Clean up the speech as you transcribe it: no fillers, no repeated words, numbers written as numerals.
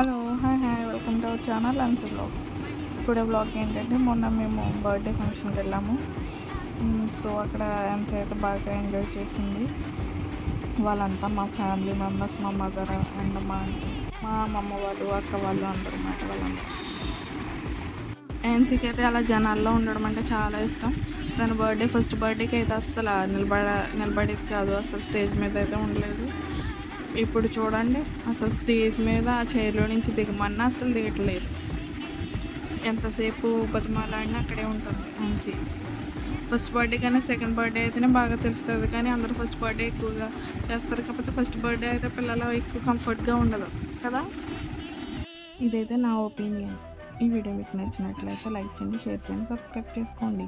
Hello hi welcome to our channel అన్సీ blogs. Today blog ఏంటంటే మొన్న మేము బర్త్డే ఫంక్షన్కి వెళ్ళాము. సో అక్కడ ఎన్సీ అయితే బాగా ఎంజాయ్ చేసింది. వాళ్ళంతా మా ఫ్యామిలీ మెంబర్స్, మా మదర్ అండ్ మా అమ్మమ్మ వాళ్ళు, అక్క వాళ్ళు అందరూ మాట వాళ్ళందరూ. ఎన్సీకి అయితే అలా జనాల్లో ఉండడం అంటే చాలా ఇష్టం. తన ఫస్ట్ బర్త్డేకి అయితే అస్సలు నిలబడేది కాదు, అసలు స్టేజ్ మీద అయితే ఉండలేదు. ఇప్పుడు చూడండి, అసలు స్టేజ్ మీద ఆ చైర్లో నుంచి దిగమన్నా అసలు దిగట్లేదు. ఎంతసేపు బతిమాలాడినా అక్కడే ఉంటుంది ఎన్సీ. ఫస్ట్ బర్త్డే కానీ సెకండ్ బర్త్డే అయితేనే బాగా తెలుస్తుంది, కానీ అందరూ ఫస్ట్ బర్త్డే ఎక్కువగా చేస్తారు. కాకపోతే ఫస్ట్ బర్త్డే అయితే పిల్లలు ఎక్కువ కంఫర్ట్గా ఉండదు కదా. ఇదైతే నా ఒపీనియన్. ఈ వీడియో మీకు నచ్చినట్లయితే లైక్ చేయండి, షేర్ చేయండి, సబ్స్క్రైబ్ చేసుకోండి.